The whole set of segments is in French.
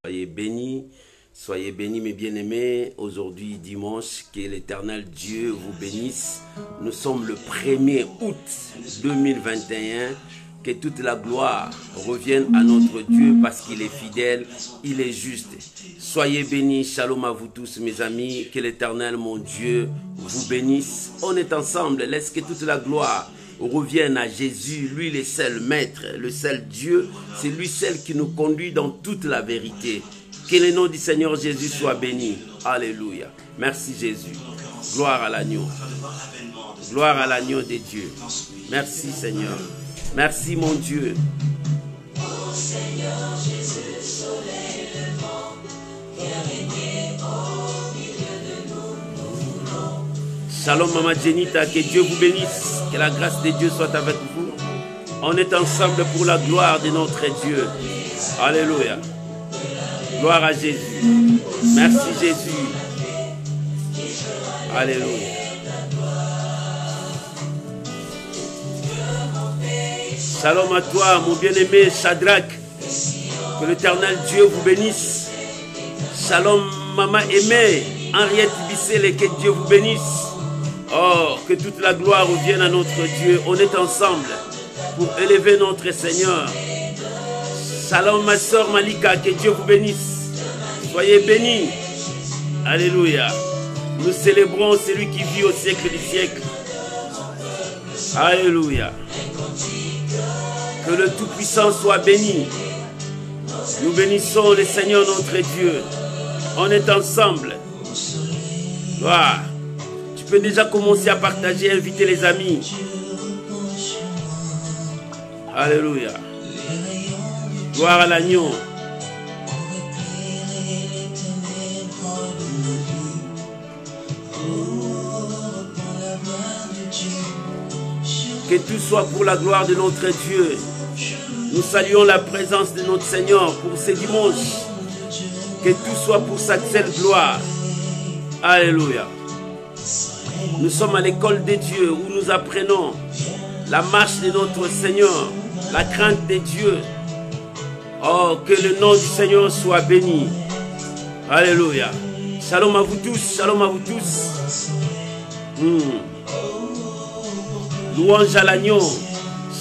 Soyez bénis mes bien-aimés. Aujourd'hui dimanche, que l'Éternel Dieu vous bénisse. Nous sommes le 1er août 2021. Que toute la gloire revienne à notre Dieu parce qu'il est fidèle, il est juste. Soyez bénis, shalom à vous tous mes amis. Que l'Éternel mon Dieu vous bénisse. On est ensemble, laisse que toute la gloire revienne à Jésus, lui le seul maître, le seul Dieu. C'est lui seul qui nous conduit dans toute la vérité. Que le nom du Seigneur Jésus soit béni. Alléluia. Merci Jésus. Gloire à l'agneau. Gloire à l'agneau de Dieu. Merci Seigneur. Merci mon Dieu. Ô Seigneur Jésus, soleil levant, qui a régné au milieu de nous, nous voulons. Shalom Maman Jenita, que Dieu vous bénisse. Que la grâce de Dieu soit avec vous. On est ensemble pour la gloire de notre Dieu. Alléluia. Gloire à Jésus. Merci Jésus. Alléluia. Shalom à toi, mon bien-aimé Shadrach. Que l'Éternel Dieu vous bénisse. Shalom, maman aimée, Henriette Bissele, que Dieu vous bénisse. Oh, que toute la gloire revienne à notre Dieu. On est ensemble pour élever notre Seigneur. Shalom, ma soeur Malika, que Dieu vous bénisse. Soyez bénis. Alléluia. Nous célébrons celui qui vit au siècle du siècle. Alléluia. Que le Tout-Puissant soit béni. Nous bénissons le Seigneur notre Dieu. On est ensemble. Gloire. Tu peux déjà commencer à partager, inviter les amis. Alléluia. Gloire à l'agneau. Que tout soit pour la gloire de notre Dieu. Nous saluons la présence de notre Seigneur pour ce dimanche. Que tout soit pour sa seule gloire. Alléluia. Nous sommes à l'école de Dieu où nous apprenons la marche de notre Seigneur, la crainte de Dieu. Oh, que le nom du Seigneur soit béni. Alléluia. Shalom à vous tous, shalom à vous tous. Louange à l'agneau.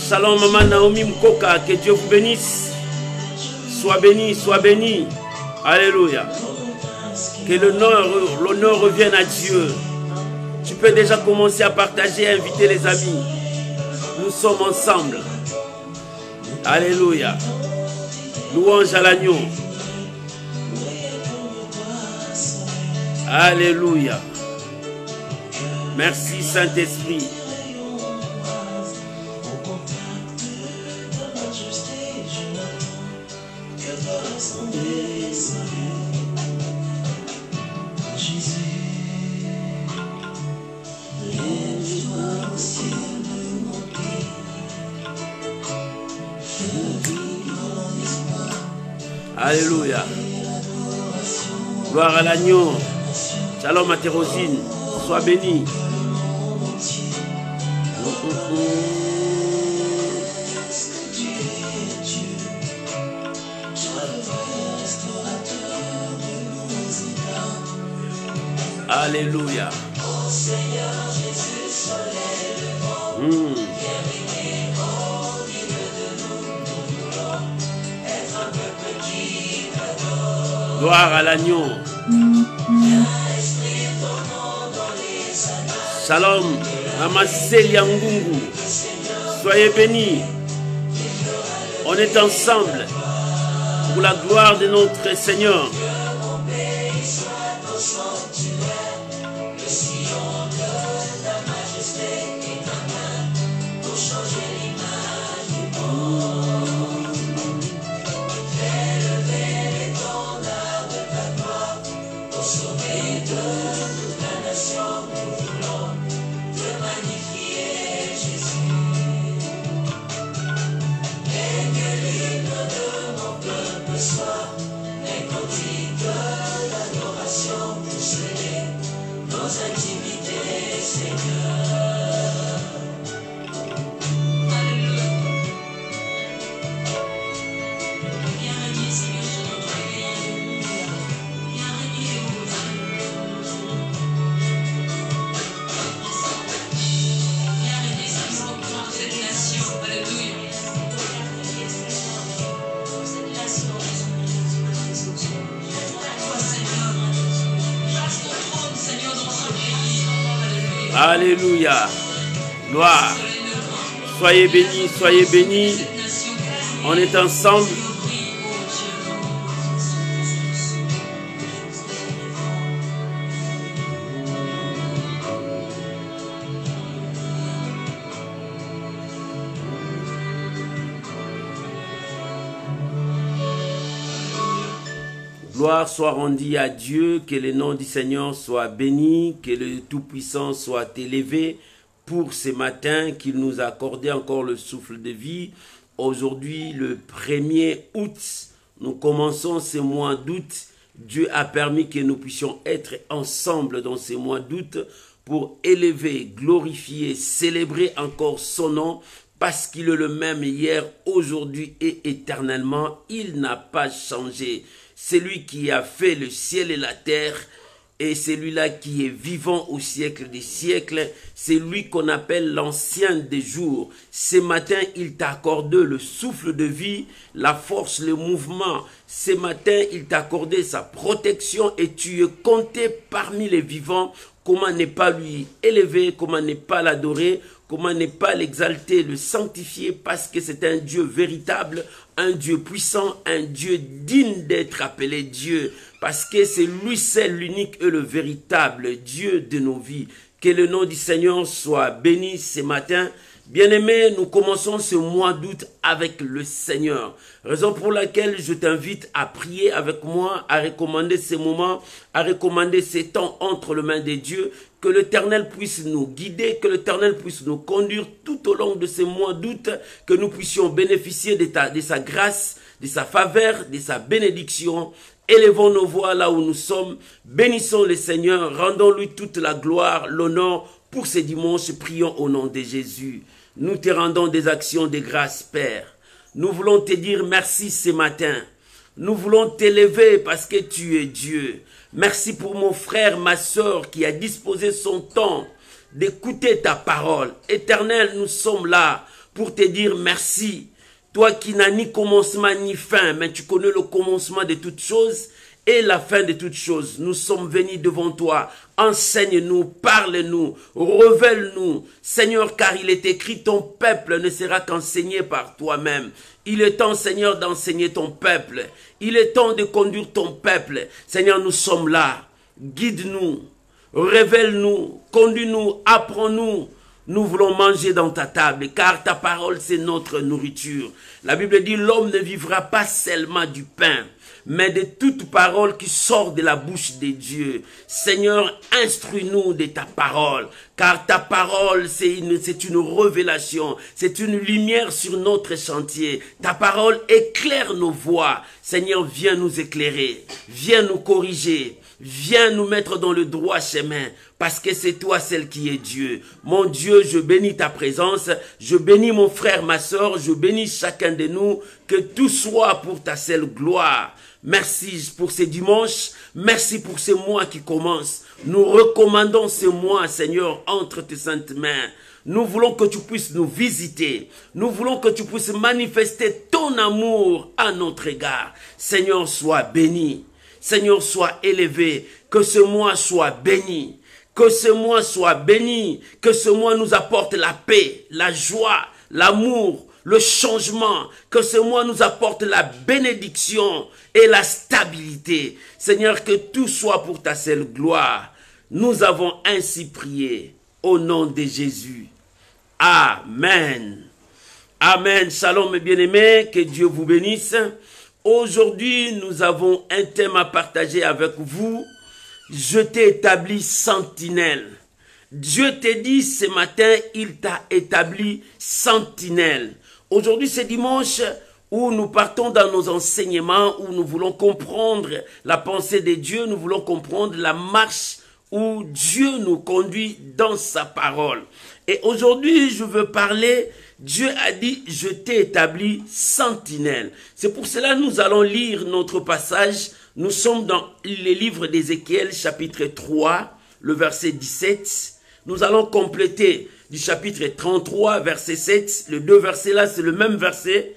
Shalom maman Naomi Mkoka, que Dieu vous bénisse. Sois béni, sois béni. Alléluia. Que l'honneur revienne à Dieu. Tu peux déjà commencer à partager, inviter les amis. Nous sommes ensemble. Alléluia. Louange à l'agneau. Alléluia. Merci Saint-Esprit. Alléluia. Gloire à l'agneau. Shalom à Thérosine. Sois béni. Alléluia. Gloire à l'agneau. Shalom, Amaselia Ngungu. Soyez bénis. On est ensemble pour la gloire de notre Seigneur. Alléluia. Gloire. Soyez bénis, soyez bénis. On est ensemble. Gloire soit rendue à Dieu, que le nom du Seigneur soit béni, que le Tout-Puissant soit élevé pour ce matin, qu'il nous a accordé encore le souffle de vie. Aujourd'hui, le 1er août, nous commençons ce mois d'août. Dieu a permis que nous puissions être ensemble dans ce mois d'août pour élever, glorifier, célébrer encore son nom, parce qu'il est le même hier, aujourd'hui et éternellement. Il n'a pas changé. C'est lui qui a fait le ciel et la terre, et c'est lui-là qui est vivant au siècle des siècles. C'est lui qu'on appelle l'ancien des jours. Ce matin, il t'a accordé le souffle de vie, la force, le mouvement. Ce matin, il t'a accordé sa protection et tu es compté parmi les vivants. Comment ne pas lui élever, comment ne pas l'adorer, comment ne pas l'exalter, le sanctifier, parce que c'est un Dieu véritable, un Dieu puissant, un Dieu digne d'être appelé Dieu, parce que c'est lui seul, l'unique et le véritable Dieu de nos vies. Que le nom du Seigneur soit béni ce matin. Bien-aimés, nous commençons ce mois d'août avec le Seigneur. Raison pour laquelle je t'invite à prier avec moi, à recommander ces moments, à recommander ces temps entre les mains de Dieu. Que l'Éternel puisse nous guider, que l'Éternel puisse nous conduire tout au long de ce mois d'août, que nous puissions bénéficier de sa grâce, de sa faveur, de sa bénédiction. Élevons nos voix là où nous sommes, bénissons le Seigneur, rendons-lui toute la gloire, l'honneur pour ce dimanche, prions au nom de Jésus. Nous te rendons des actions de grâce, Père. Nous voulons te dire merci ce matin. Nous voulons t'élever parce que tu es Dieu. Merci pour mon frère, ma soeur qui a disposé son temps d'écouter ta parole. Éternel, nous sommes là pour te dire merci. Toi qui n'as ni commencement ni fin, mais tu connais le commencement de toutes choses et la fin de toutes choses. Nous sommes venus devant toi. Enseigne-nous, parle-nous, révèle-nous. Seigneur, car il est écrit, ton peuple ne sera qu'enseigné par toi-même. Il est temps, Seigneur, d'enseigner ton peuple. Il est temps de conduire ton peuple. Seigneur, nous sommes là. Guide-nous, révèle-nous, conduis-nous, apprends-nous. Nous voulons manger dans ta table, car ta parole, c'est notre nourriture. La Bible dit, l'homme ne vivra pas seulement du pain, mais de toute parole qui sort de la bouche de Dieu. Seigneur, instruis-nous de ta parole, car ta parole, c'est une révélation, c'est une lumière sur notre chantier. Ta parole éclaire nos voies. Seigneur, viens nous éclairer, viens nous corriger, viens nous mettre dans le droit chemin, parce que c'est toi celle qui est Dieu. Mon Dieu, je bénis ta présence, je bénis mon frère, ma soeur, je bénis chacun de nous, que tout soit pour ta seule gloire. Merci pour ce dimanche, merci pour ce mois qui commence. Nous recommandons ce mois, Seigneur, entre tes saintes mains. Nous voulons que tu puisses nous visiter. Nous voulons que tu puisses manifester ton amour à notre égard. Seigneur, sois béni. Seigneur, sois élevé. Que ce mois soit béni. Que ce mois soit béni. Que ce mois nous apporte la paix, la joie, l'amour, le changement. Que ce mois nous apporte la bénédiction et la stabilité. Seigneur, que tout soit pour ta seule gloire. Nous avons ainsi prié au nom de Jésus. Amen. Amen. Shalom mes bien-aimés, que Dieu vous bénisse. Aujourd'hui, nous avons un thème à partager avec vous. Je t'ai établi sentinelle. Dieu t'a dit ce matin, il t'a établi sentinelle. Aujourd'hui, c'est dimanche où nous partons dans nos enseignements, où nous voulons comprendre la pensée de Dieu, nous voulons comprendre la marche où Dieu nous conduit dans sa parole. Et aujourd'hui, je veux parler, Dieu a dit, je t'ai établi sentinelle. C'est pour cela que nous allons lire notre passage. Nous sommes dans le livre d'Ézéchiel, chapitre 3, le verset 17. Nous allons compléter du chapitre 33, verset 7. Les deux versets là, c'est le même verset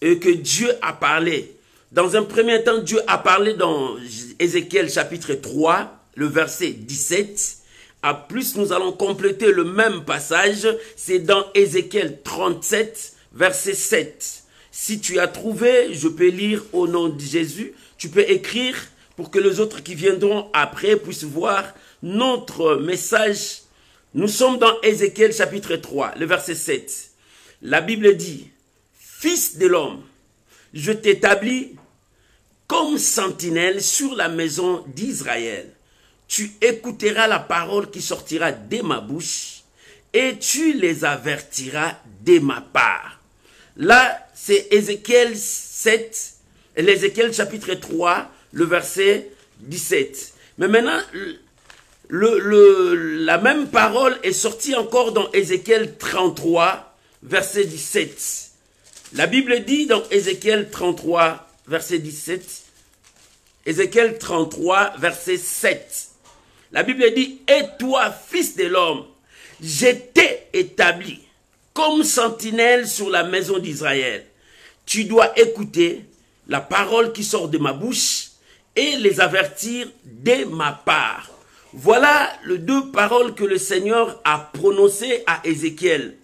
que Dieu a parlé. Dans un premier temps, Dieu a parlé dans Ézéchiel, chapitre 3, le verset 17. À plus, nous allons compléter le même passage. C'est dans Ézéchiel 37, verset 7. Si tu as trouvé, je peux lire au nom de Jésus. Tu peux écrire pour que les autres qui viendront après puissent voir notre message. Nous sommes dans Ézéchiel chapitre 3, le verset 7. La Bible dit, « Fils de l'homme, je t'établis comme sentinelle sur la maison d'Israël. Tu écouteras la parole qui sortira de ma bouche et tu les avertiras de ma part. » Là, c'est Ézéchiel 7, l'Ézéchiel chapitre 3, le verset 17. Mais maintenant, la même parole est sortie encore dans Ézéchiel 33, verset 17. La Bible dit dans Ézéchiel 33, verset 17, Ézéchiel 33, verset 7. La Bible dit, « Et toi, fils de l'homme, je t'ai établi comme sentinelle sur la maison d'Israël. Tu dois écouter la parole qui sort de ma bouche et les avertir de ma part. » Voilà les deux paroles que le Seigneur a prononcées à Ézéchiel.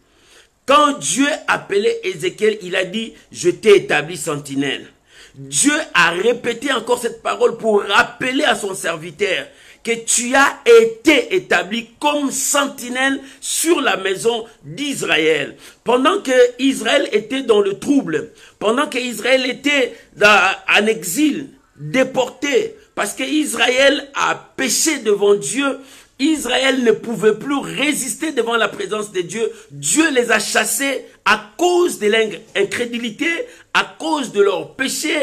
Quand Dieu appelait Ézéchiel, il a dit, « Je t'ai établi sentinelle. » Dieu a répété encore cette parole pour rappeler à son serviteur que tu as été établi comme sentinelle sur la maison d'Israël. Pendant que Israël était dans le trouble, pendant que Israël était en exil, déporté, parce que Israël a péché devant Dieu, Israël ne pouvait plus résister devant la présence de Dieu. Dieu les a chassés à cause de leur incrédulité, à cause de leur péché,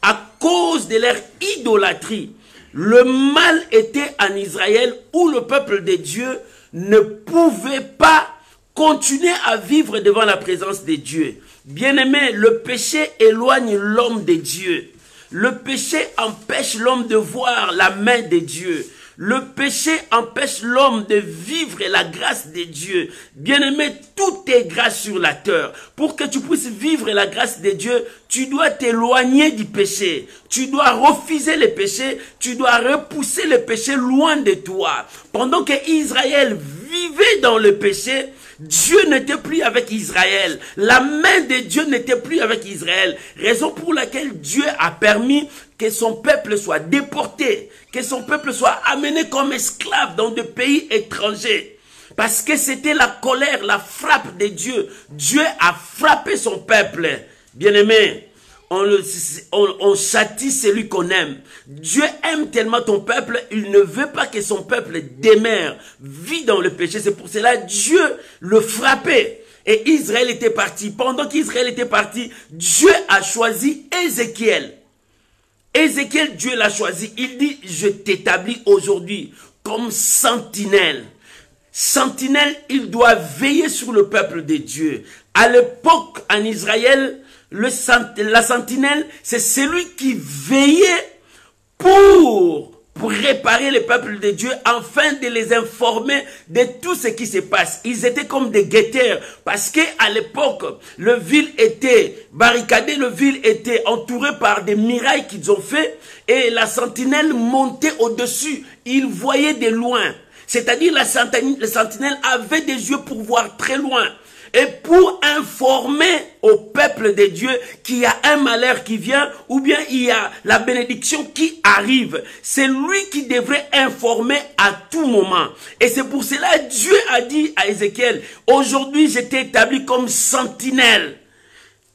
à cause de leur idolâtrie. Le mal était en Israël où le peuple de Dieu ne pouvait pas continuer à vivre devant la présence de Dieu. Bien-aimé, le péché éloigne l'homme de Dieu. Le péché empêche l'homme de voir la main de Dieu. Le péché empêche l'homme de vivre la grâce de Dieu. Bien-aimé, tout est grâce sur la terre. Pour que tu puisses vivre la grâce de Dieu, tu dois t'éloigner du péché. Tu dois refuser le péché. Tu dois repousser le péché loin de toi. Pendant que Israël vivait dans le péché, Dieu n'était plus avec Israël. La main de Dieu n'était plus avec Israël. Raison pour laquelle Dieu a permis que son peuple soit déporté, que son peuple soit amené comme esclave dans des pays étrangers. Parce que c'était la colère, la frappe de Dieu. Dieu a frappé son peuple. Bien-aimé, on châtie celui qu'on aime. Dieu aime tellement ton peuple, il ne veut pas que son peuple demeure, vit dans le péché. C'est pour cela que Dieu le frappait. Et Israël était parti. Pendant qu'Israël était parti, Dieu a choisi Ézéchiel. Ézéchiel, Dieu l'a choisi. Il dit, je t'établis aujourd'hui comme sentinelle. Sentinelle, il doit veiller sur le peuple de Dieu. À l'époque, en Israël, la sentinelle, c'est celui qui veillait pour réparer le peuple de Dieu afin de les informer de tout ce qui se passe. Ils étaient comme des guetteurs parce qu'à l'époque, le ville était barricadé, le ville était entouré par des murailles qu'ils ont fait et la sentinelle montait au-dessus. Ils voyaient de loin. C'est-à-dire la sentinelle avait des yeux pour voir très loin. Et pour informer au peuple de Dieu qu'il y a un malheur qui vient ou bien il y a la bénédiction qui arrive. C'est lui qui devrait informer à tout moment. Et c'est pour cela que Dieu a dit à Ézéchiel, aujourd'hui je t'ai établi comme sentinelle.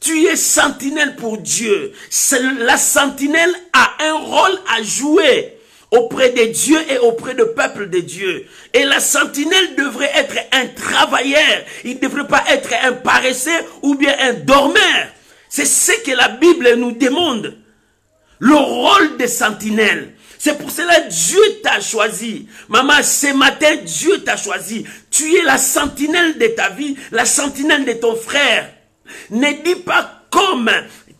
Tu es sentinelle pour Dieu. La sentinelle a un rôle à jouer auprès de Dieu et auprès du peuple de Dieu. Et la sentinelle devrait être un travailleur. Il ne devrait pas être un paresseux ou bien un dormeur. C'est ce que la Bible nous demande. Le rôle de sentinelle. C'est pour cela que Dieu t'a choisi. Maman, ce matin, Dieu t'a choisi. Tu es la sentinelle de ta vie, la sentinelle de ton frère. Ne dis pas comme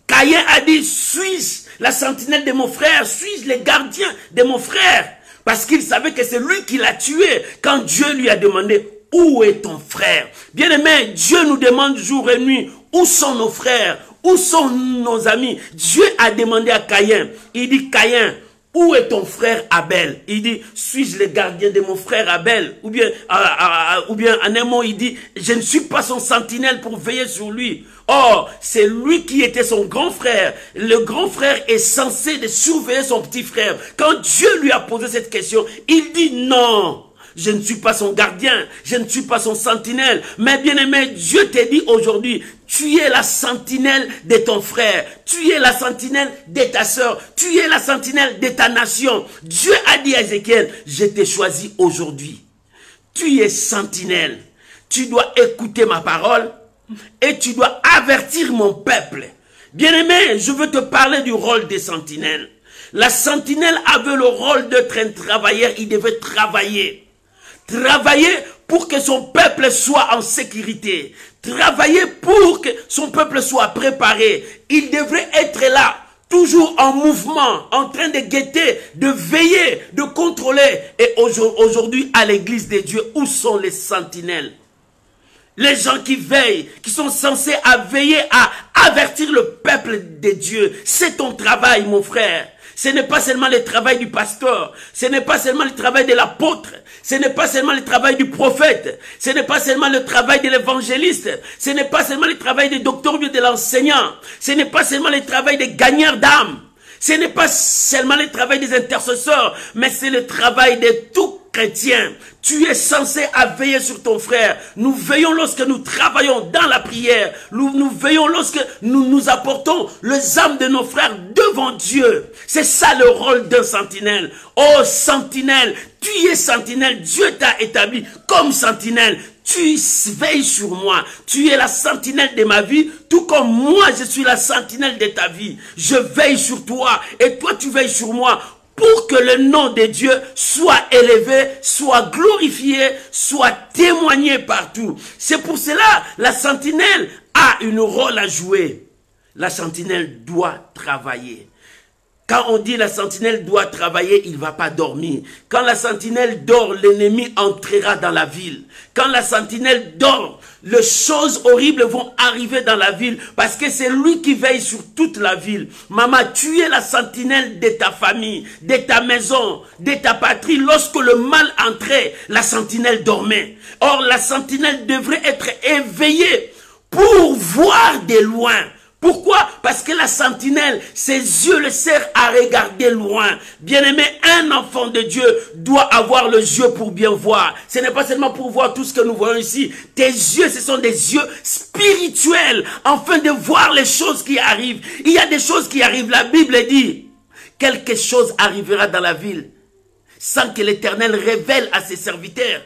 Caïn a dit, suis-je la sentinelle de mon frère, suis-je le gardien de mon frère? Parce qu'il savait que c'est lui qui l'a tué quand Dieu lui a demandé, où est ton frère? Bien-aimé, Dieu nous demande jour et nuit, où sont nos frères? Où sont nos amis? Dieu a demandé à Caïn, il dit, Caïn, où est ton frère Abel? Il dit, suis-je le gardien de mon frère Abel? Ou bien en un mot, il dit, je ne suis pas son sentinelle pour veiller sur lui. Or, c'est lui qui était son grand frère. Le grand frère est censé de surveiller son petit frère. Quand Dieu lui a posé cette question, il dit non. Je ne suis pas son gardien, je ne suis pas son sentinelle. Mais bien aimé, Dieu te dit aujourd'hui, tu es la sentinelle de ton frère, tu es la sentinelle de ta soeur, tu es la sentinelle de ta nation. Dieu a dit à Ézéchiel, je t'ai choisi aujourd'hui. Tu es sentinelle, tu dois écouter ma parole et tu dois avertir mon peuple. Bien aimé, je veux te parler du rôle des sentinelles. La sentinelle avait le rôle d'être un travailleur, il devait travailler. Travailler pour que son peuple soit en sécurité. Travailler pour que son peuple soit préparé. Il devrait être là, toujours en mouvement, en train de guetter, de veiller, de contrôler. Et aujourd'hui, à l'église de Dieu, où sont les sentinelles? Les gens qui veillent, qui sont censés veiller à avertir le peuple de Dieu. C'est ton travail, mon frère. Ce n'est pas seulement le travail du pasteur, ce n'est pas seulement le travail de l'apôtre, ce n'est pas seulement le travail du prophète, ce n'est pas seulement le travail de l'évangéliste, ce n'est pas seulement le travail du docteur ou de l'enseignant, ce n'est pas seulement le travail des gagnants d'âme, ce n'est pas seulement le travail des intercesseurs, mais c'est le travail de tout chrétien. Tu es censé veiller sur ton frère. Nous veillons lorsque nous travaillons dans la prière. Nous veillons lorsque nous apportons les âmes de nos frères devant Dieu. C'est ça le rôle d'un sentinelle. Oh sentinelle, tu es sentinelle. Dieu t'a établi comme sentinelle. Tu veilles sur moi. Tu es la sentinelle de ma vie, tout comme moi je suis la sentinelle de ta vie. Je veille sur toi et toi tu veilles sur moi, pour que le nom de Dieu soit élevé, soit glorifié, soit témoigné partout. C'est pour cela la sentinelle a un rôle à jouer. La sentinelle doit travailler. Quand on dit la sentinelle doit travailler, il ne va pas dormir. Quand la sentinelle dort, l'ennemi entrera dans la ville. Quand la sentinelle dort, les choses horribles vont arriver dans la ville parce que c'est lui qui veille sur toute la ville. Maman, tu es la sentinelle de ta famille, de ta maison, de ta patrie. Lorsque le mal entrait, la sentinelle dormait. Or, la sentinelle devrait être éveillée pour voir de loin. Pourquoi? Parce que la sentinelle, ses yeux le servent à regarder loin. Bien-aimé, un enfant de Dieu doit avoir les yeux pour bien voir. Ce n'est pas seulement pour voir tout ce que nous voyons ici. Tes yeux, ce sont des yeux spirituels, afin de voir les choses qui arrivent. Il y a des choses qui arrivent. La Bible dit, quelque chose arrivera dans la ville, sans que l'Éternel révèle à ses serviteurs.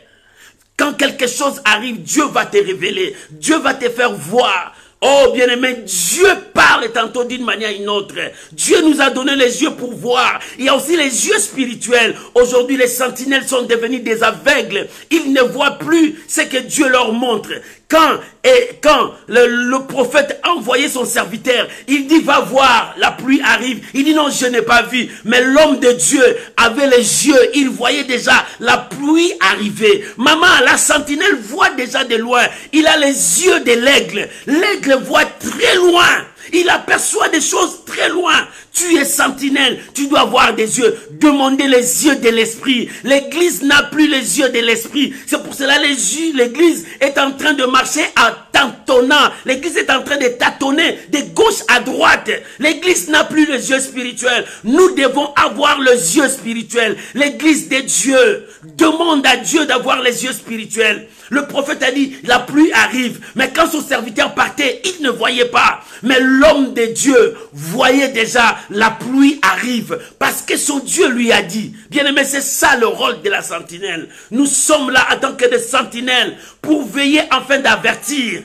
Quand quelque chose arrive, Dieu va te révéler. Dieu va te faire voir. Oh bien-aimé, Dieu parle tantôt d'une manière ou d'une autre. Dieu nous a donné les yeux pour voir. Il y a aussi les yeux spirituels. Aujourd'hui, les sentinelles sont devenus des aveugles. Ils ne voient plus ce que Dieu leur montre. Quand le prophète a envoyé son serviteur, il dit va voir, la pluie arrive. Il dit non, je n'ai pas vu. Mais l'homme de Dieu avait les yeux, il voyait déjà la pluie arriver. Maman, la sentinelle voit déjà de loin. Il a les yeux de l'aigle. L'aigle voit très loin. Il aperçoit des choses très loin. Tu es sentinelle, tu dois avoir des yeux. Demandez les yeux de l'esprit. L'église n'a plus les yeux de l'esprit. C'est pour cela l'église est en train de marcher en tâtonnant. L'église est en train de tâtonner de gauche à droite. L'église n'a plus les yeux spirituels. Nous devons avoir les yeux spirituels. L'église de Dieu demande à Dieu d'avoir les yeux spirituels. Le prophète a dit, la pluie arrive. Mais quand son serviteur partait, il ne voyait pas. Mais l'homme de Dieu voyait déjà, la pluie arrive. Parce que son Dieu lui a dit. Bien aimé, c'est ça le rôle de la sentinelle. Nous sommes là en tant que des sentinelles pour veiller afin d'avertir.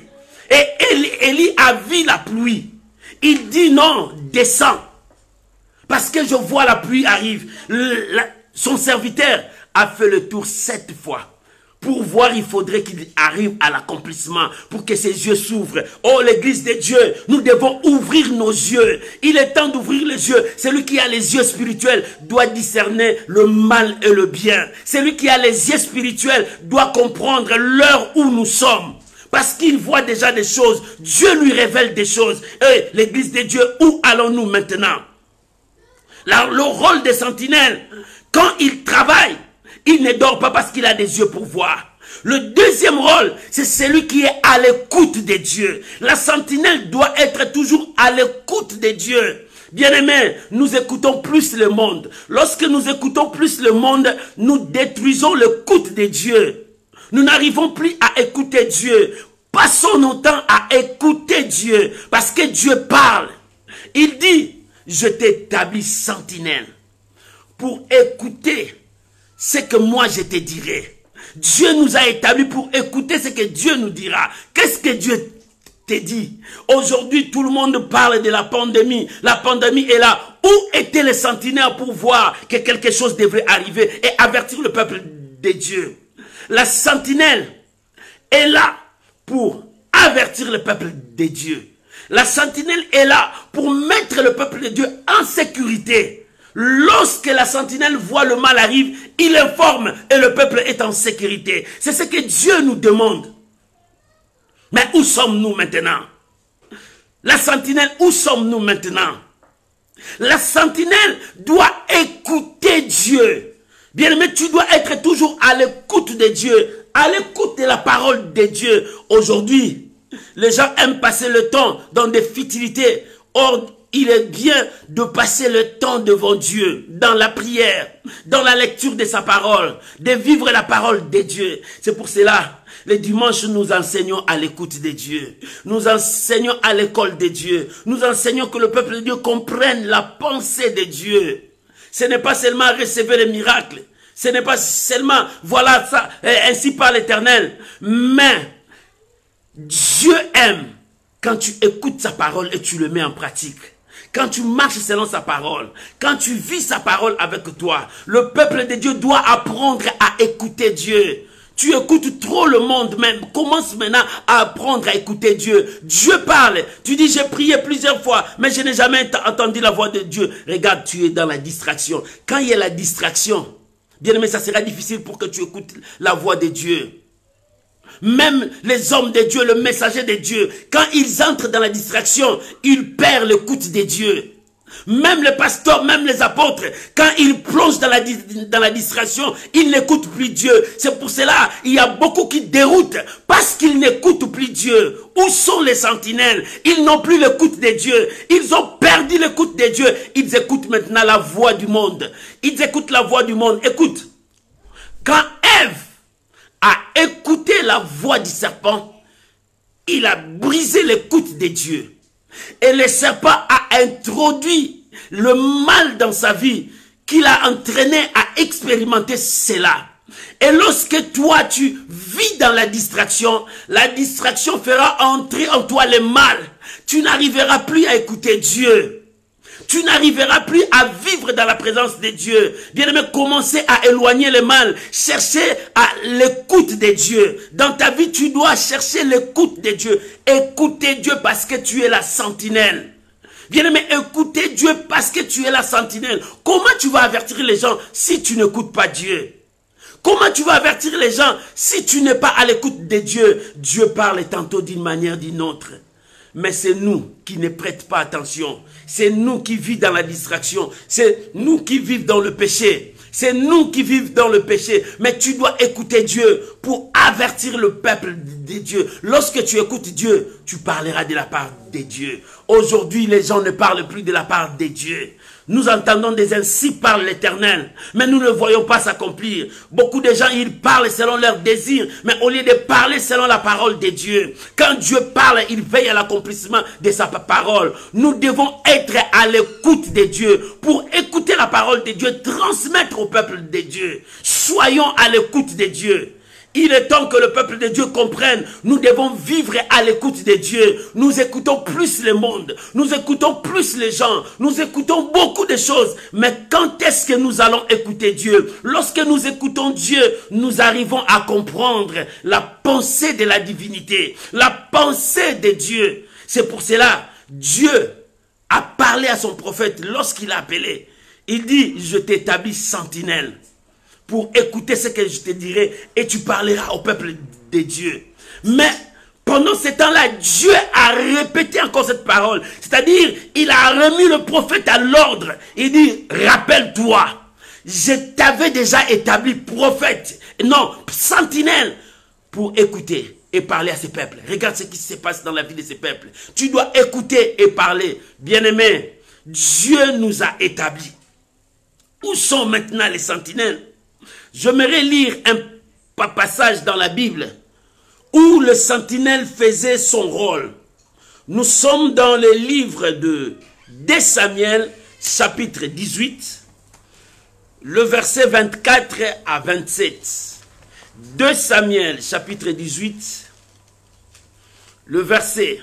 Et Élie a vu la pluie. Il dit non, descends. Parce que je vois la pluie arrive. Son serviteur a fait le tour 7 fois. Pour voir, il faudrait qu'il arrive à l'accomplissement, pour que ses yeux s'ouvrent. Oh, l'église de Dieu, nous devons ouvrir nos yeux. Il est temps d'ouvrir les yeux. Celui qui a les yeux spirituels doit discerner le mal et le bien. Celui qui a les yeux spirituels doit comprendre l'heure où nous sommes. Parce qu'il voit déjà des choses. Dieu lui révèle des choses. Et l'église de Dieu, où allons-nous maintenant? Le rôle des sentinelles, quand il travaille, il ne dort pas parce qu'il a des yeux pour voir. Le deuxième rôle, c'est celui qui est à l'écoute de Dieu. La sentinelle doit être toujours à l'écoute de Dieu. Bien-aimés, nous écoutons plus le monde. Lorsque nous écoutons plus le monde, nous détruisons l'écoute de Dieu. Nous n'arrivons plus à écouter Dieu. Passons notre temps à écouter Dieu, parce que Dieu parle. Il dit, je t'établis sentinelle pour écouter ce que moi je te dirai. Dieu nous a établis pour écouter ce que Dieu nous dira. Qu'est-ce que Dieu te dit? Aujourd'hui, tout le monde parle de la pandémie. La pandémie est là. Où étaient les sentinelles pour voir que quelque chose devrait arriver et avertir le peuple de Dieu? La sentinelle est là pour avertir le peuple de Dieu. La sentinelle est là pour mettre le peuple de Dieu en sécurité. Lorsque la sentinelle voit le mal arrive, il informe et le peuple est en sécurité. C'est ce que Dieu nous demande. Mais où sommes-nous maintenant? La sentinelle, où sommes-nous maintenant? La sentinelle doit écouter Dieu. Bien-aimé, tu dois être toujours à l'écoute de Dieu, à l'écoute de la parole de Dieu. Aujourd'hui, les gens aiment passer le temps dans des futilités. Or, il est bien de passer le temps devant Dieu, dans la prière, dans la lecture de sa parole, de vivre la parole de Dieu. C'est pour cela, les dimanches, nous enseignons à l'écoute de Dieu. Nous enseignons à l'école de Dieu. Nous enseignons que le peuple de Dieu comprenne la pensée de Dieu. Ce n'est pas seulement recevoir les miracles. Ce n'est pas seulement, voilà ça, ainsi par l'Éternel. Mais Dieu aime quand tu écoutes sa parole et tu le mets en pratique. Quand tu marches selon sa parole, quand tu vis sa parole avec toi, le peuple de Dieu doit apprendre à écouter Dieu. Tu écoutes trop le monde même. Commence maintenant à apprendre à écouter Dieu. Dieu parle. Tu dis, j'ai prié plusieurs fois, mais je n'ai jamais entendu la voix de Dieu. Regarde, tu es dans la distraction. Quand il y a la distraction, bien aimé, ça sera difficile pour que tu écoutes la voix de Dieu. Même les hommes de Dieu, le messager de Dieu, quand ils entrent dans la distraction, ils perdent l'écoute de Dieu. Même les pasteurs, même les apôtres, quand ils plongent dans la distraction, ils n'écoutent plus Dieu. C'est pour cela, il y a beaucoup qui déroutent parce qu'ils n'écoutent plus Dieu. Où sont les sentinelles? Ils n'ont plus l'écoute de Dieu. Ils ont perdu l'écoute de Dieu. Ils écoutent maintenant la voix du monde. Ils écoutent la voix du monde. Écoute, quand Ève a écouté la voix du serpent, il a brisé l'écoute de Dieu. Et le serpent a introduit le mal dans sa vie, qui l'a entraîné à expérimenter cela. Et lorsque toi tu vis dans la distraction fera entrer en toi le mal. Tu n'arriveras plus à écouter Dieu. Tu n'arriveras plus à vivre dans la présence de Dieu. Bien-aimé, commencez à éloigner le mal. Cherchez à l'écoute de Dieu. Dans ta vie, tu dois chercher l'écoute de Dieu. Écoutez Dieu parce que tu es la sentinelle. Bien-aimé, écoutez Dieu parce que tu es la sentinelle. Comment tu vas avertir les gens si tu n'écoutes pas Dieu? Comment tu vas avertir les gens si tu n'es pas à l'écoute de Dieu? Dieu parle tantôt d'une manière, d'une autre. Mais c'est nous qui ne prêtons pas attention. C'est nous qui vivons dans la distraction. C'est nous qui vivons dans le péché. C'est nous qui vivons dans le péché. Mais tu dois écouter Dieu pour avertir le peuple de Dieu. Lorsque tu écoutes Dieu, tu parleras de la part de Dieu. Aujourd'hui, les gens ne parlent plus de la part de Dieu. Nous entendons des ainsi parle l'Éternel, mais nous ne voyons pas s'accomplir. Beaucoup de gens, ils parlent selon leurs désirs, mais au lieu de parler selon la parole de Dieu. Quand Dieu parle, il veille à l'accomplissement de sa parole. Nous devons être à l'écoute de Dieu pour écouter la parole de Dieu, transmettre au peuple de Dieu. Soyons à l'écoute de Dieu. Il est temps que le peuple de Dieu comprenne. Nous devons vivre à l'écoute de Dieu. Nous écoutons plus le monde. Nous écoutons plus les gens. Nous écoutons beaucoup de choses. Mais quand est-ce que nous allons écouter Dieu? Lorsque nous écoutons Dieu, nous arrivons à comprendre la pensée de la divinité. La pensée de Dieu. C'est pour cela, Dieu a parlé à son prophète lorsqu'il a appelé. Il dit, je t'établis sentinelle pour écouter ce que je te dirai et tu parleras au peuple de Dieu. Mais Pendant ce temps-là, Dieu a répété encore cette parole. C'est-à-dire, il a remis le prophète à l'ordre. Il dit, rappelle-toi, je t'avais déjà établi prophète, non, sentinelle, pour écouter et parler à ces peuples. Regarde ce qui se passe dans la vie de ces peuples. Tu dois écouter et parler. Bien-aimé, Dieu nous a établis. Où sont maintenant les sentinelles? J'aimerais lire un passage dans la Bible où le sentinelle faisait son rôle. Nous sommes dans le livre de 2 Samuel, chapitre 18, le verset 24 à 27. 2 Samuel, chapitre 18, le verset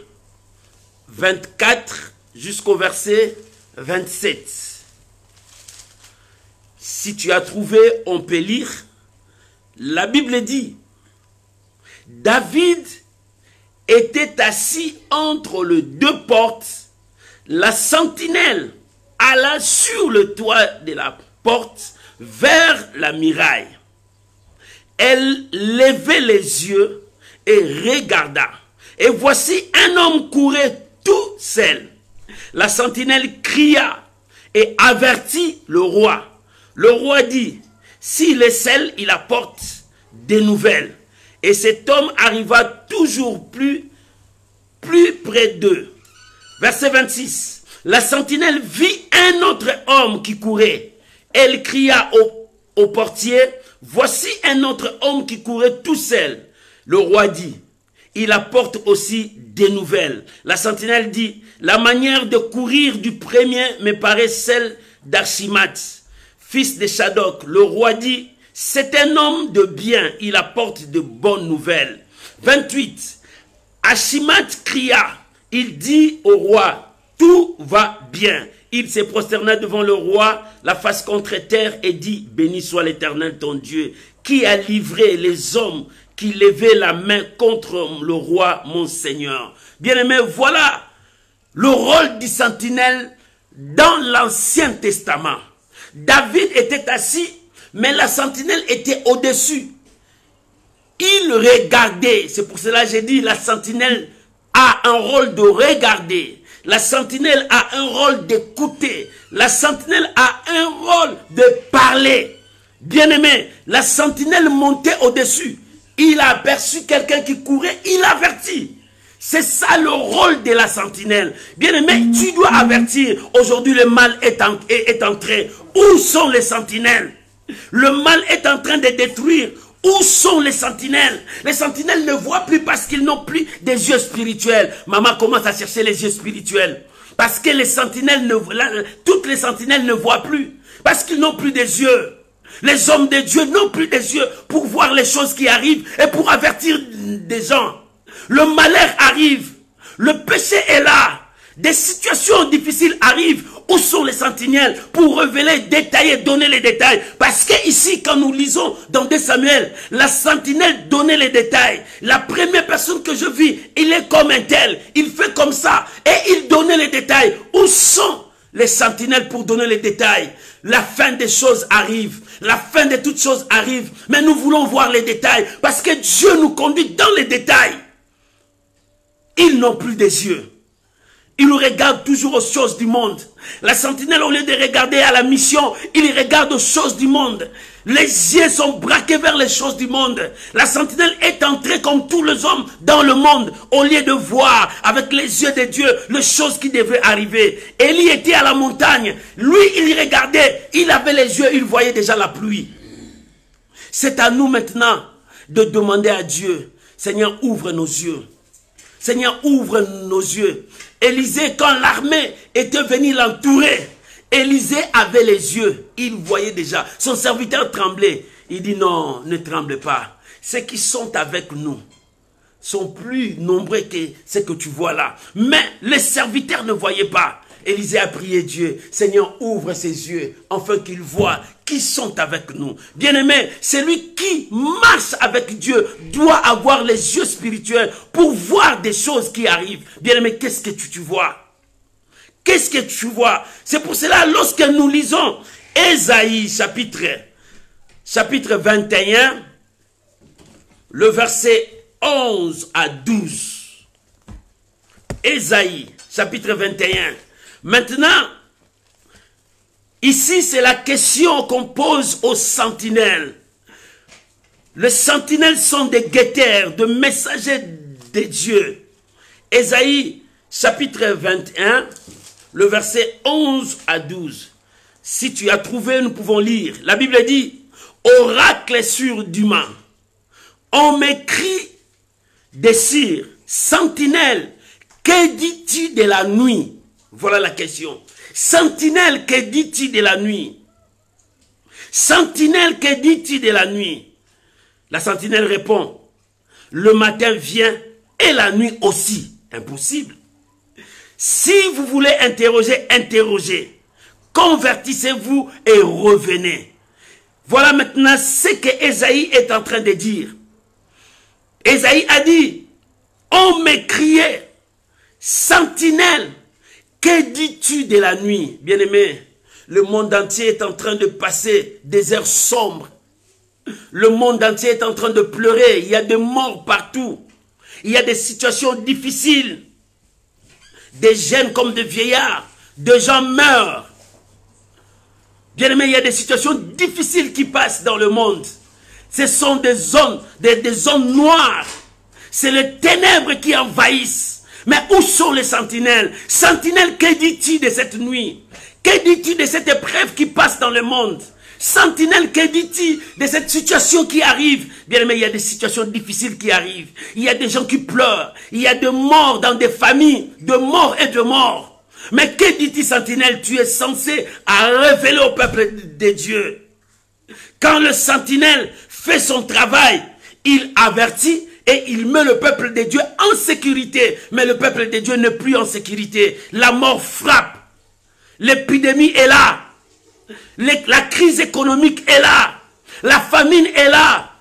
24 jusqu'au verset 27. Si tu as trouvé, on peut lire. La Bible dit, David était assis entre les deux portes. La sentinelle alla sur le toit de la porte vers la muraille. Elle levait les yeux et regarda. Et voici un homme courait tout seul. La sentinelle cria et avertit le roi. Le roi dit, s'il est seul, il apporte des nouvelles. Et cet homme arriva toujours plus près d'eux. Verset 26. La sentinelle vit un autre homme qui courait. Elle cria au portier, voici un autre homme qui courait tout seul. Le roi dit, il apporte aussi des nouvelles. La sentinelle dit, la manière de courir du premier me paraît celle d'Achimath, fils de Shadok. Le roi dit, c'est un homme de bien, il apporte de bonnes nouvelles. 28. Achimath cria, il dit au roi, tout va bien. Il se prosterna devant le roi, la face contre terre, et dit, béni soit l'Éternel ton Dieu, qui a livré les hommes qui levaient la main contre le roi mon Seigneur. Bien-aimé, voilà le rôle du sentinelle dans l'Ancien Testament. David était assis, mais la sentinelle était au-dessus. Il regardait. C'est pour cela que j'ai dit, la sentinelle a un rôle de regarder. La sentinelle a un rôle d'écouter. La sentinelle a un rôle de parler. Bien-aimé, la sentinelle montait au-dessus. Il a aperçu quelqu'un qui courait, il avertit. C'est ça le rôle de la sentinelle. Bien-aimé, tu dois avertir. Aujourd'hui, le mal est entré. Où sont les sentinelles? Le mal est en train de détruire. Où sont les sentinelles? Les sentinelles ne voient plus parce qu'ils n'ont plus des yeux spirituels. Maman commence à chercher les yeux spirituels. Parce que les sentinelles toutes les sentinelles ne voient plus. Parce qu'ils n'ont plus des yeux. Les hommes de Dieu n'ont plus des yeux pour voir les choses qui arrivent et pour avertir des gens. Le malheur arrive. Le péché est là. Des situations difficiles arrivent. Où sont les sentinelles pour révéler, détailler, donner les détails? Parce que ici, quand nous lisons dans 2 Samuel, la sentinelle donnait les détails. La première personne que je vis, il est comme un tel. Il fait comme ça. Et il donnait les détails. Où sont les sentinelles pour donner les détails? La fin des choses arrive. La fin de toutes choses arrive. Mais nous voulons voir les détails. Parce que Dieu nous conduit dans les détails. Ils n'ont plus des yeux. Ils regardent toujours aux choses du monde. La sentinelle, au lieu de regarder à la mission, il regarde aux choses du monde. Les yeux sont braqués vers les choses du monde. La sentinelle est entrée comme tous les hommes dans le monde, au lieu de voir avec les yeux de Dieu les choses qui devaient arriver. Élie était à la montagne. Lui, il regardait, il avait les yeux, il voyait déjà la pluie. C'est à nous maintenant de demander à Dieu, Seigneur, ouvre nos yeux. Seigneur, ouvre nos yeux. Élisée, quand l'armée était venue l'entourer, Élisée avait les yeux. Il voyait déjà. Son serviteur tremblait. Il dit non, ne tremble pas. Ceux qui sont avec nous sont plus nombreux que ce que tu vois là. Mais les serviteurs ne voyaient pas. Élisée a prié Dieu. Seigneur, ouvre ses yeux afin qu'il voit qui sont avec nous. Bien-aimé, celui qui marche avec Dieu doit avoir les yeux spirituels pour voir des choses qui arrivent. Bien-aimé, qu'est-ce que tu vois? Qu'est-ce que tu vois? C'est pour cela, lorsque nous lisons Ésaïe chapitre 21, le verset 11 à 12. Ésaïe, chapitre 21. Maintenant, ici, c'est la question qu'on pose aux sentinelles. Les sentinelles sont des guetteurs, de messagers de Dieu. Ésaïe, chapitre 21, le verset 11 à 12. Si tu as trouvé, nous pouvons lire. La Bible dit, « Oracle sur d'humain, on m'écrit des cires, sentinelle, que dis-tu de la nuit ?» Voilà la question. Sentinelle, que dis-tu de la nuit? Sentinelle, que dis-tu de la nuit? La sentinelle répond, le matin vient et la nuit aussi. Impossible. Si vous voulez interroger, interrogez. Convertissez-vous et revenez. Voilà maintenant ce que Ésaïe est en train de dire. Ésaïe a dit, on m'écriait, sentinelle, que dis-tu de la nuit? Bien-aimé, le monde entier est en train de passer des heures sombres. Le monde entier est en train de pleurer. Il y a des morts partout. Il y a des situations difficiles. Des jeunes comme des vieillards. Des gens meurent. Bien-aimé, il y a des situations difficiles qui passent dans le monde. Ce sont des zones, des zones noires. C'est les ténèbres qui envahissent. Mais où sont les sentinelles? Sentinelles, que dis-tu de cette nuit? Que dis-tu de cette épreuve qui passe dans le monde? Sentinelle, que dis-tu de cette situation qui arrive? Bien aimé, il y a des situations difficiles qui arrivent. Il y a des gens qui pleurent. Il y a des morts dans des familles. De morts et de morts. Mais que dis-tu, sentinelle? Tu es censé à révéler au peuple de Dieu. Quand le sentinelle fait son travail, il avertit et il met le peuple de Dieu en sécurité. Mais le peuple de Dieu n'est plus en sécurité. La mort frappe. L'épidémie est là. La crise économique est là. La famine est là.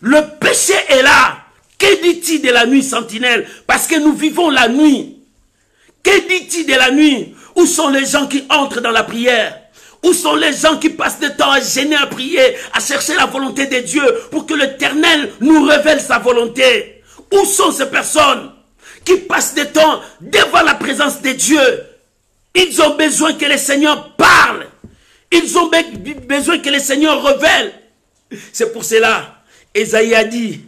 Le péché est là. Que dis-tu de la nuit, sentinelle? Parce que nous vivons la nuit. Que dis-tu de la nuit? Où sont les gens qui entrent dans la prière? Où sont les gens qui passent le temps à gêner, à prier, à chercher la volonté de Dieu pour que l'Éternel nous révèle sa volonté? Où sont ces personnes qui passent le temps devant la présence de Dieu? Ils ont besoin que le Seigneur parle. Ils ont besoin que le Seigneur révèle. C'est pour cela, Ésaïe a dit,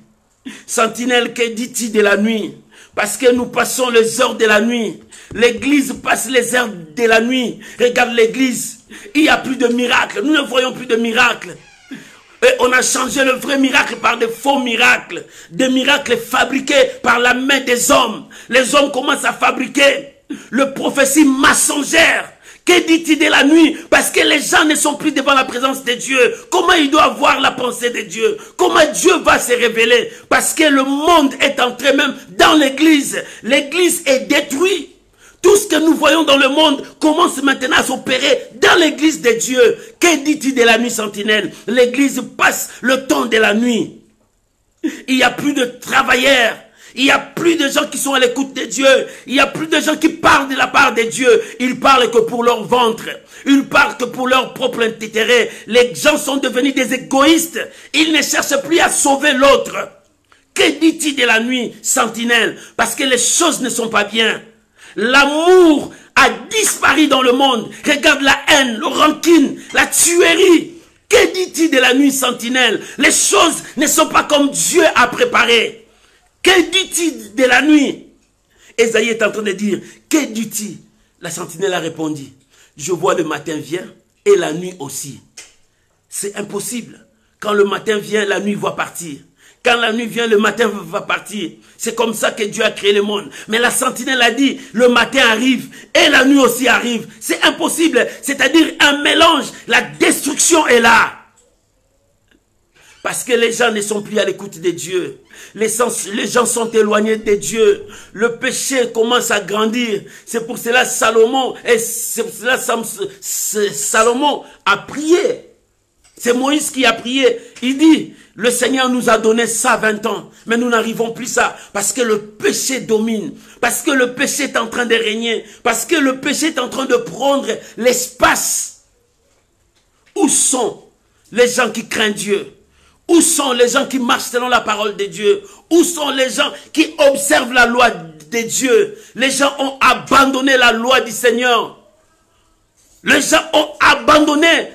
sentinelle, que dis-tu de la nuit? Parce que nous passons les heures de la nuit. L'église passe les heures de la nuit. Regarde l'église. Il n'y a plus de miracles. Nous ne voyons plus de miracles. Et on a changé le vrai miracle par des faux miracles. Des miracles fabriqués par la main des hommes. Les hommes commencent à fabriquer le prophétie mensongère. Que dit-il de la nuit? Parce que les gens ne sont plus devant la présence de Dieu. Comment ils doivent voir la pensée de Dieu? Comment Dieu va se révéler? Parce que le monde est entré même dans l'église. L'église est détruite. Tout ce que nous voyons dans le monde commence maintenant à s'opérer dans l'église de Dieu. Que dit-il de la nuit, sentinelle? L'église passe le temps de la nuit. Il n'y a plus de travailleurs. Il n'y a plus de gens qui sont à l'écoute de Dieu. Il n'y a plus de gens qui parlent de la part de Dieu. Ils parlent que pour leur ventre. Ils parlent que pour leur propre intérêt. Les gens sont devenus des égoïstes. Ils ne cherchent plus à sauver l'autre. Que dit-il de la nuit, sentinelle? Parce que les choses ne sont pas bien. L'amour a disparu dans le monde. Regarde la haine, le rancune, la tuerie. Que dit-il de la nuit, sentinelle? Les choses ne sont pas comme Dieu a préparé. Que dit-il de la nuit? Ésaïe est en train de dire, que dit-il? La sentinelle a répondu, je vois le matin vient et la nuit aussi. C'est impossible. Quand le matin vient, la nuit va partir. Quand la nuit vient, le matin va partir. C'est comme ça que Dieu a créé le monde. Mais la sentinelle a dit, le matin arrive et la nuit aussi arrive. C'est impossible. C'est-à-dire un mélange. La destruction est là. Parce que les gens ne sont plus à l'écoute de Dieu. Les gens sont éloignés de Dieu. Le péché commence à grandir. C'est pour cela Salomon a prié. C'est Moïse qui a prié. Il dit, le Seigneur nous a donné ça 20 ans. Mais nous n'arrivons plus à ça. Parce que le péché domine. Parce que le péché est en train de régner. Parce que le péché est en train de prendre l'espace. Où sont les gens qui craignent Dieu? Où sont les gens qui marchent selon la parole de Dieu? Où sont les gens qui observent la loi de Dieu. Les gens ont abandonné la loi du Seigneur. Les gens ont abandonné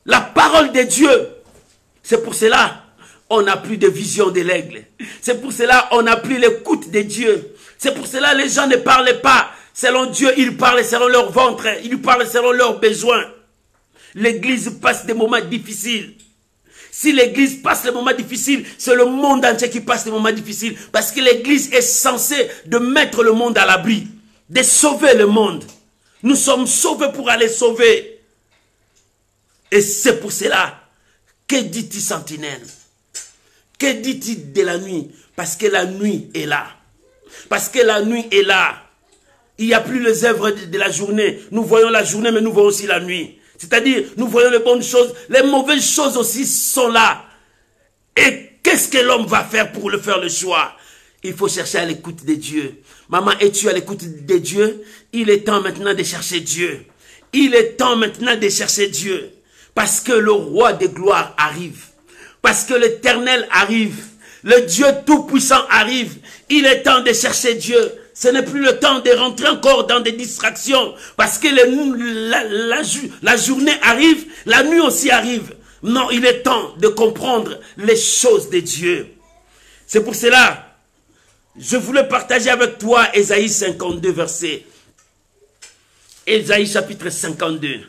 la parole de Dieu. C'est pour cela on n'a plus de vision de l'aigle. C'est pour cela on n'a plus l'écoute de Dieu. C'est pour cela les gens ne parlent pas selon Dieu. Ils parlent selon leur ventre. Ils parlent selon leurs besoins. L'église passe des moments difficiles. Si l'église passe des moments difficiles, c'est le monde entier qui passe des moments difficiles. Parce que l'église est censée de mettre le monde à l'abri. De sauver le monde. Nous sommes sauvés pour aller sauver. Et c'est pour cela. Que dit-il sentinelle? Que dit-il de la nuit? Parce que la nuit est là. Parce que la nuit est là. Il n'y a plus les œuvres de la journée. Nous voyons la journée, mais nous voyons aussi la nuit. C'est-à-dire, nous voyons les bonnes choses. Les mauvaises choses aussi sont là. Et qu'est-ce que l'homme va faire pour le faire le choix? Il faut chercher à l'écoute de Dieu. Maman, es-tu à l'écoute de Dieu? Il est temps maintenant de chercher Dieu. Il est temps maintenant de chercher Dieu. Parce que le roi des gloires arrive. Parce que l'Éternel arrive. Le Dieu Tout-Puissant arrive. Il est temps de chercher Dieu. Ce n'est plus le temps de rentrer encore dans des distractions. Parce que la journée arrive, la nuit aussi arrive. Non, il est temps de comprendre les choses de Dieu. C'est pour cela, je voulais partager avec toi Ésaïe 52, verset. Ésaïe chapitre 52.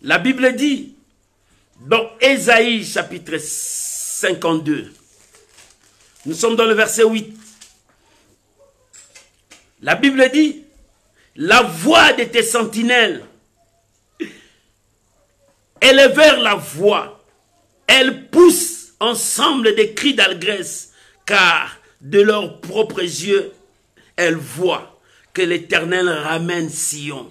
La Bible dit, dans Ésaïe chapitre 52, nous sommes dans le verset 8. La Bible dit, la voix de tes sentinelles, élevèrent la voix, elles poussent ensemble des cris d'allégresse, car de leurs propres yeux, elles voient que l'Éternel ramène Sion.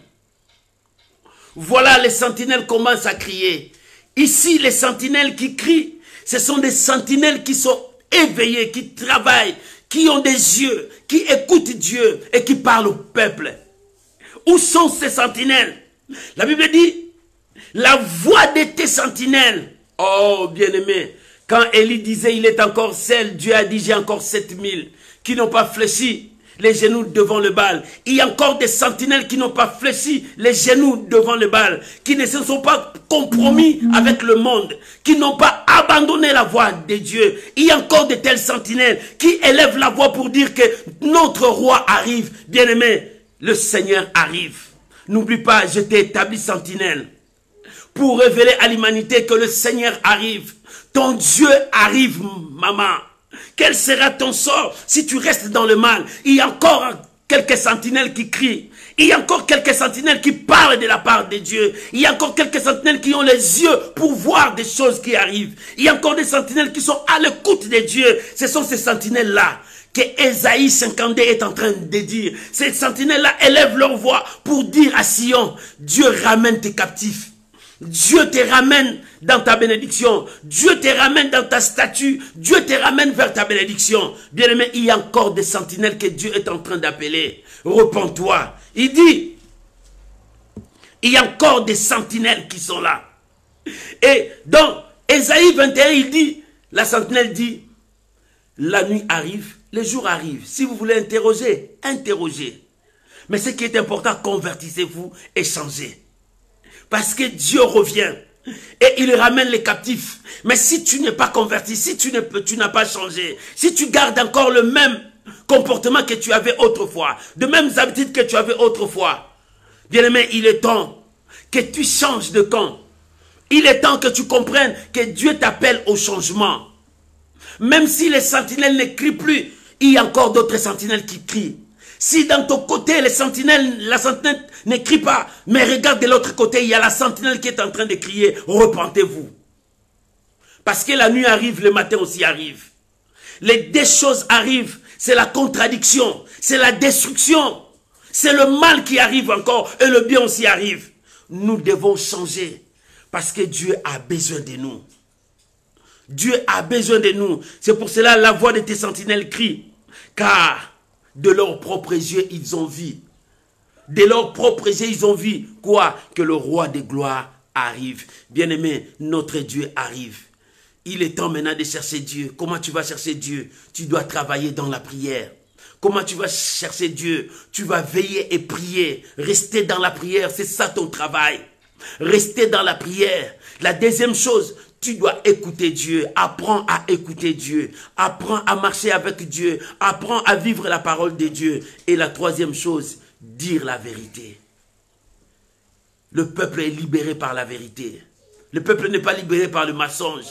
Voilà, les sentinelles commencent à crier. Ici, les sentinelles qui crient, ce sont des sentinelles qui sont éveillées, qui travaillent, qui ont des yeux, qui écoutent Dieu et qui parlent au peuple. Où sont ces sentinelles? La Bible dit, la voix de tes sentinelles. Oh, bien-aimé, quand Élie disait, il est encore seul, Dieu a dit, j'ai encore 7000 qui n'ont pas fléchi les genoux devant le Baal. Il y a encore des sentinelles qui n'ont pas fléchi les genoux devant le Baal, qui ne se sont pas compromis avec le monde, qui n'ont pas abandonné la voix de Dieu. Il y a encore de telles sentinelles qui élèvent la voix pour dire que notre roi arrive. Bien-aimé, le Seigneur arrive. N'oublie pas, je t'ai établi sentinelle pour révéler à l'humanité que le Seigneur arrive. Ton Dieu arrive, maman. Quel sera ton sort si tu restes dans le mal? Il y a encore quelques sentinelles qui crient. Il y a encore quelques sentinelles qui parlent de la part de Dieu. Il y a encore quelques sentinelles qui ont les yeux pour voir des choses qui arrivent. Il y a encore des sentinelles qui sont à l'écoute de Dieu. Ce sont ces sentinelles-là que Ésaïe 52 est en train de dire. Ces sentinelles-là élèvent leur voix pour dire à Sion, Dieu ramène tes captifs. Dieu te ramène dans ta bénédiction. Dieu te ramène dans ta statue. Dieu te ramène vers ta bénédiction. Bien-aimé, il y a encore des sentinelles que Dieu est en train d'appeler. Repends-toi. Il dit, il y a encore des sentinelles qui sont là. Et dans Ésaïe 21, il dit, la sentinelle dit, la nuit arrive, le jour arrive. Si vous voulez interroger, interrogez. Mais ce qui est important, convertissez-vous et changez. Parce que Dieu revient et il ramène les captifs. Mais si tu n'es pas converti, si tu n'as pas changé, si tu gardes encore le même comportement que tu avais autrefois, de mêmes habitudes que tu avais autrefois, bien-aimé, il est temps que tu changes de camp. Il est temps que tu comprennes que Dieu t'appelle au changement. Même si les sentinelles ne crient plus, il y a encore d'autres sentinelles qui crient. Si dans ton côté, la sentinelle ne crie pas, mais regarde de l'autre côté, il y a la sentinelle qui est en train de crier, repentez-vous. Parce que la nuit arrive, le matin aussi arrive. Les deux choses arrivent, c'est la contradiction, c'est la destruction, c'est le mal qui arrive encore et le bien aussi arrive. Nous devons changer parce que Dieu a besoin de nous. Dieu a besoin de nous. C'est pour cela la voix de tes sentinelles crie, car de leurs propres yeux, ils ont vu. De leurs propres yeux, ils ont vu quoi? Que le roi des gloires arrive. Bien-aimé, notre Dieu arrive. Il est temps maintenant de chercher Dieu. Comment tu vas chercher Dieu? Tu dois travailler dans la prière. Comment tu vas chercher Dieu? Tu vas veiller et prier. Rester dans la prière, c'est ça ton travail. Rester dans la prière. La deuxième chose, tu dois écouter Dieu. Apprends à écouter Dieu. Apprends à marcher avec Dieu. Apprends à vivre la parole de Dieu. Et la troisième chose, dire la vérité. Le peuple est libéré par la vérité. Le peuple n'est pas libéré par le mensonge.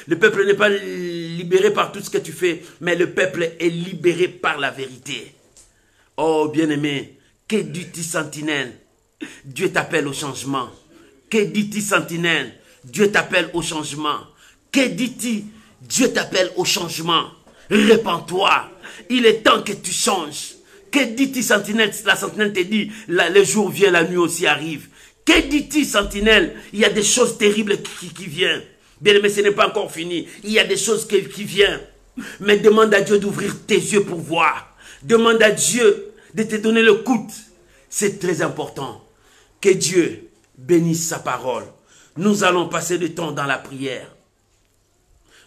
Le peuple n'est pas libéré par tout ce que tu fais, mais le peuple est libéré par la vérité. Oh bien-aimé, que dis-tu sentinelle? Dieu t'appelle au changement. Que dis-tu sentinelle? Dieu t'appelle au changement. Que dis-tu? Dieu t'appelle au changement. Répands-toi. Il est temps que tu changes. Que dis-tu sentinelle? La sentinelle te dit, le jour vient, la nuit aussi arrive. Que dis-tu sentinelle? Il y a des choses terribles qui viennent. Bien-aimé, ce n'est pas encore fini. Il y a des choses qui viennent. Mais demande à Dieu d'ouvrir tes yeux pour voir. Demande à Dieu de te donner le coup. C'est très important. Que Dieu bénisse sa parole. Nous allons passer du temps dans la prière.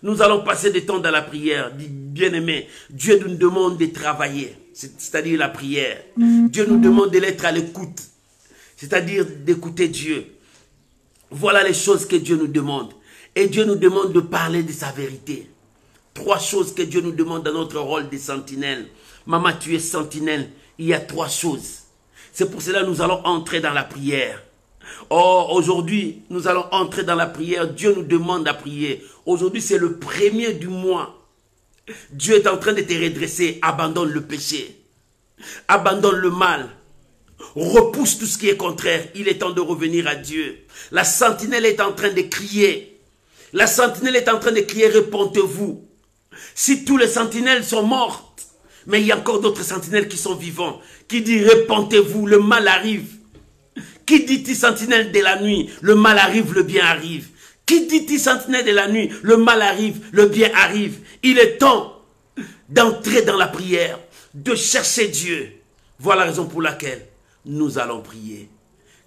Nous allons passer du temps dans la prière. Bien-aimé, Dieu nous demande de travailler. C'est-à-dire la prière. Dieu nous demande d'être à l'écoute. C'est-à-dire d'écouter Dieu. Voilà les choses que Dieu nous demande. Et Dieu nous demande de parler de sa vérité. 3 choses que Dieu nous demande dans notre rôle de sentinelle. Maman, tu es sentinelle. Il y a 3 choses. C'est pour cela que nous allons entrer dans la prière. Oh, aujourd'hui, nous allons entrer dans la prière. Dieu nous demande à prier. Aujourd'hui, c'est le 1er du mois. Dieu est en train de te redresser. Abandonne le péché. Abandonne le mal. Repousse tout ce qui est contraire. Il est temps de revenir à Dieu. La sentinelle est en train de crier. La sentinelle est en train de crier, répondez-vous. Si tous les sentinelles sont mortes, mais il y a encore d'autres sentinelles qui sont vivants, qui disent, répondez-vous, le mal arrive. Qui dit-il sentinelle de la nuit, le mal arrive, le bien arrive. Qui dit-il sentinelle de la nuit, le mal arrive, le bien arrive. Il est temps d'entrer dans la prière, de chercher Dieu. Voilà la raison pour laquelle nous allons prier.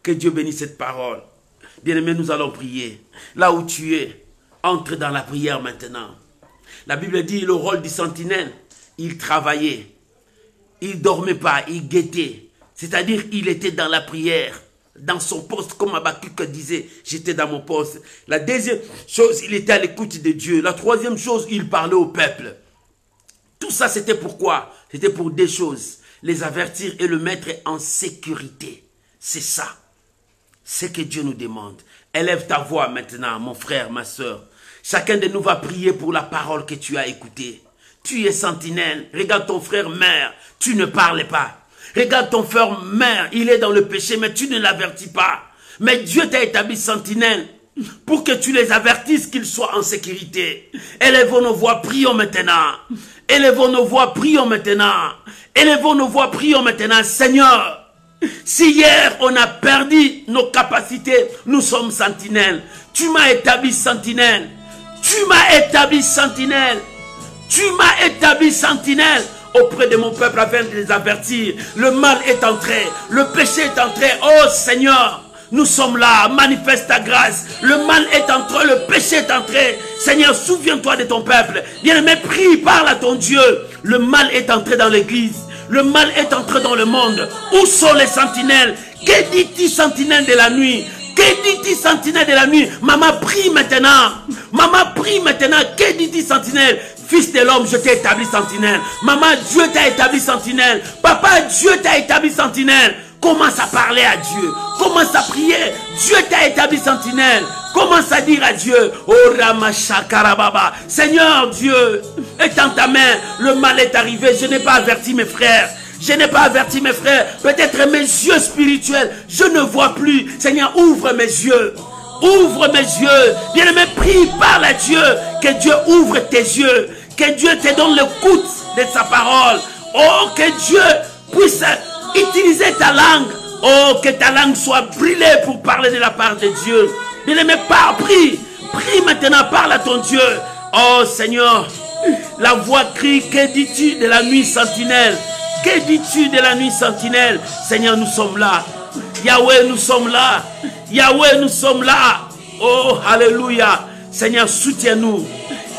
Que Dieu bénisse cette parole. Bien-aimé, nous allons prier. Là où tu es, entre dans la prière maintenant. La Bible dit le rôle du sentinelle, il travaillait. Il ne dormait pas, il guettait. C'est-à-dire il était dans la prière, dans son poste, comme Habakkuk disait, j'étais dans mon poste. La deuxième chose, il était à l'écoute de Dieu. La troisième chose, il parlait au peuple. Tout ça, c'était pourquoi? C'était pour 2 choses. Les avertir et le mettre en sécurité. C'est ça. C'est ce que Dieu nous demande. Élève ta voix maintenant, mon frère, ma soeur. Chacun de nous va prier pour la parole que tu as écoutée. Tu es sentinelle. Regarde ton frère mère, tu ne parles pas. Regarde ton frère mère, il est dans le péché, mais tu ne l'avertis pas. Mais Dieu t'a établi sentinelle pour que tu les avertisses qu'ils soient en sécurité. Élevons nos voix, prions maintenant. Élevons nos voix, prions maintenant. Élevons nos voix, prions maintenant. Seigneur, si hier on a perdu nos capacités, nous sommes sentinelles. Tu m'as établi sentinelle. Tu m'as établi sentinelle. Tu m'as établi sentinelle auprès de mon peuple afin de les avertir. Le mal est entré. Le péché est entré. Oh Seigneur, nous sommes là. Manifeste ta grâce. Le mal est entré. Le péché est entré. Seigneur, souviens-toi de ton peuple. Bien-aimé, prie, parle à ton Dieu. Le mal est entré dans l'église. Le mal est entré dans le monde. Où sont les sentinelles? Que dit-il sentinelle de la nuit? Que dit-il sentinelle de la nuit? Maman, prie maintenant. Maman, prie maintenant. Que dit-il sentinelle? Fils de l'homme, je t'ai établi sentinelle. Maman, Dieu t'a établi sentinelle. Papa, Dieu t'a établi sentinelle. Commence à parler à Dieu. Commence à prier. Dieu t'a établi sentinelle. Commence à dire à Dieu, oh Ramachakarababa, Seigneur Dieu, étends ta main, le mal est arrivé, je n'ai pas averti mes frères. Je n'ai pas averti mes frères. Peut-être mes yeux spirituels, je ne vois plus. Seigneur, ouvre mes yeux. Ouvre mes yeux. Bien-aimé, prie, parle à Dieu. Que Dieu ouvre tes yeux. Que Dieu te donne l'écoute de sa parole. Oh, que Dieu puisse utiliser ta langue. Oh, que ta langue soit brûlée pour parler de la part de Dieu. Bien-aimé, prie. Prie maintenant, parle à ton Dieu. Oh Seigneur, la voix crie, que dis-tu de la nuit sentinelle? Que dis-tu de la nuit sentinelle? Seigneur, nous sommes là. Yahweh, nous sommes là. Yahweh, nous sommes là. Oh, alléluia. Seigneur, soutiens-nous.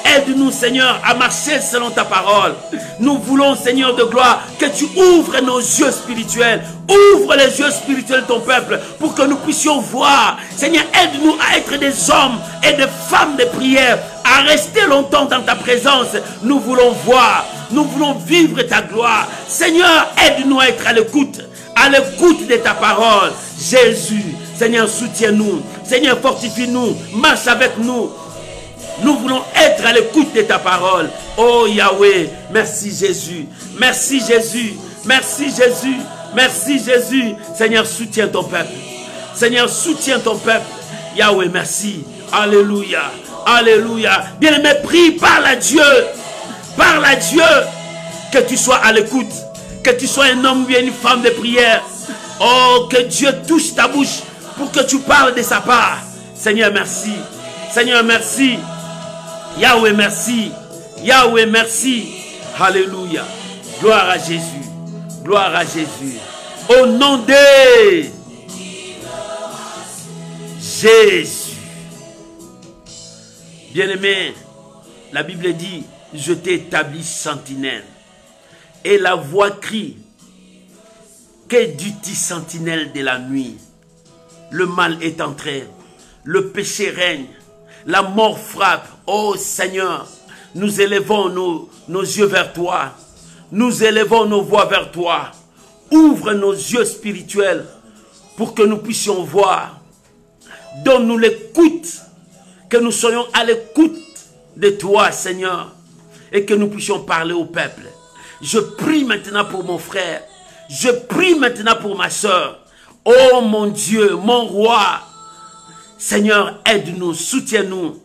Aide-nous, Seigneur, à marcher selon ta parole. Nous voulons, Seigneur de gloire, que tu ouvres nos yeux spirituels. Ouvre les yeux spirituels de ton peuple pour que nous puissions voir. Seigneur, aide-nous à être des hommes et des femmes de prière, à rester longtemps dans ta présence. Nous voulons voir, nous voulons vivre ta gloire. Seigneur, aide-nous à être à l'écoute de ta parole. Jésus, Seigneur, soutiens-nous. Seigneur, fortifie-nous. Marche avec nous. Nous voulons être à l'écoute de ta parole. Oh Yahweh, merci Jésus. Merci Jésus. Merci Jésus. Merci Jésus. Seigneur, soutiens ton peuple. Seigneur, soutiens ton peuple. Yahweh, merci. Alléluia. Alléluia. Bien-aimé, prie, parle à Dieu. Parle à Dieu. Que tu sois à l'écoute. Que tu sois un homme ou une femme de prière. Oh, que Dieu touche ta bouche pour que tu parles de sa part. Seigneur, merci. Seigneur, merci. Yahweh, merci. Yahweh, merci. Alléluia. Gloire à Jésus. Gloire à Jésus. Au nom de Jésus. Bien-aimé, la Bible dit, je t'ai établi sentinelle. Et la voix crie, que dis-tu sentinelle de la nuit? Le mal est entré, le péché règne, la mort frappe. Oh Seigneur, nous élevons nos yeux vers toi. Nous élevons nos voix vers toi. Ouvre nos yeux spirituels pour que nous puissions voir. Donne-nous l'écoute, que nous soyons à l'écoute de toi, Seigneur, et que nous puissions parler au peuple. Je prie maintenant pour mon frère. Je prie maintenant pour ma soeur. Oh mon Dieu, mon roi. Seigneur, aide-nous, soutiens-nous.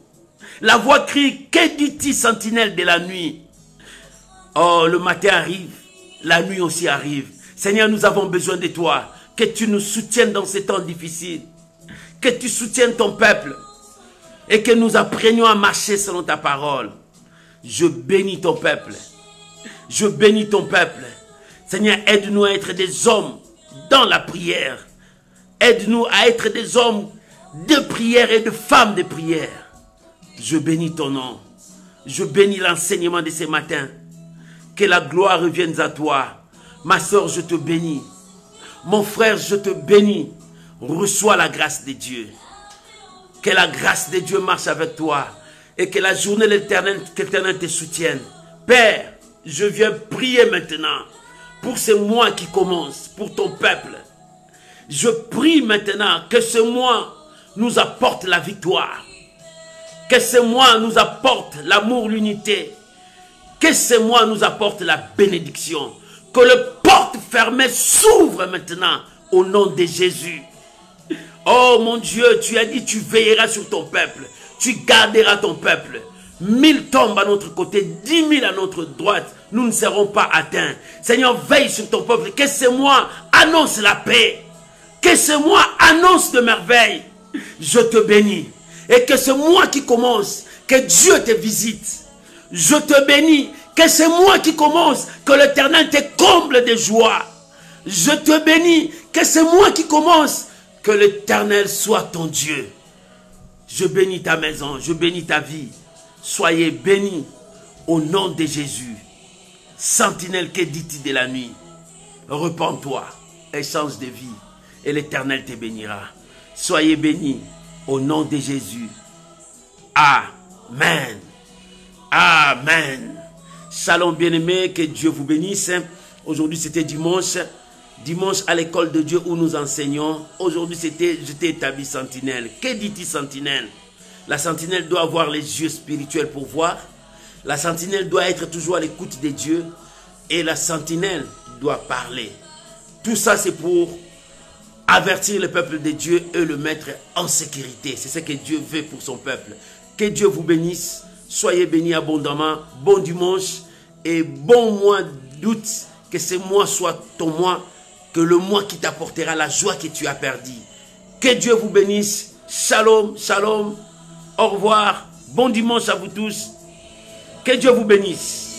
La voix crie, que dis-tu, sentinelle de la nuit? Oh, le matin arrive, la nuit aussi arrive. Seigneur, nous avons besoin de toi. Que tu nous soutiennes dans ces temps difficiles. Que tu soutiennes ton peuple. Et que nous apprenions à marcher selon ta parole. Je bénis ton peuple. Je bénis ton peuple. Seigneur, aide-nous à être des hommes dans la prière. Aide-nous à être des hommes de prière et de femmes de prière. Je bénis ton nom. Je bénis l'enseignement de ce matin. Que la gloire revienne à toi. Ma soeur, je te bénis. Mon frère, je te bénis. Reçois la grâce de Dieu. Que la grâce de Dieu marche avec toi. Et que la journée de l'Éternel te soutienne. Père, je viens prier maintenant pour ce mois qui commence, pour ton peuple. Je prie maintenant que ce mois nous apporte la victoire. Que ce mois nous apporte l'amour, l'unité. Que ce mois nous apporte la bénédiction. Que les portes fermées s'ouvrent maintenant au nom de Jésus. Oh mon Dieu, tu as dit, tu veilleras sur ton peuple. Tu garderas ton peuple. 1000 tombent à notre côté, 10 000 à notre droite. Nous ne serons pas atteints. Seigneur, veille sur ton peuple. Que ce mois annonce la paix. Que ce mois annonce de merveilles. Je te bénis. Et que ce mois qui commence, que Dieu te visite. Je te bénis. Que ce mois qui commence, que l'Éternel te comble de joie. Je te bénis. Que ce mois qui commence, que l'Éternel soit ton Dieu. Je bénis ta maison, je bénis ta vie. Soyez bénis au nom de Jésus. Sentinelle, que dis-tu de la nuit? Repends-toi et change de vie. Et l'Éternel te bénira. Soyez bénis au nom de Jésus. Amen. Amen. Shalom bien-aimés, que Dieu vous bénisse. Aujourd'hui c'était dimanche. Dimanche à l'école de Dieu où nous enseignons. Aujourd'hui c'était je t'ai établi sentinelle. Que dit-il sentinelle? La sentinelle doit avoir les yeux spirituels pour voir. La sentinelle doit être toujours à l'écoute de Dieu. Et la sentinelle doit parler. Tout ça c'est pour avertir le peuple de Dieu et le mettre en sécurité. C'est ce que Dieu veut pour son peuple. Que Dieu vous bénisse. Soyez bénis abondamment. Bon dimanche et bon mois d'août. Que ce mois soit ton mois. Que le mois qui t'apportera la joie que tu as perdue. Que Dieu vous bénisse. Shalom, shalom. Au revoir. Bon dimanche à vous tous. Que Dieu vous bénisse.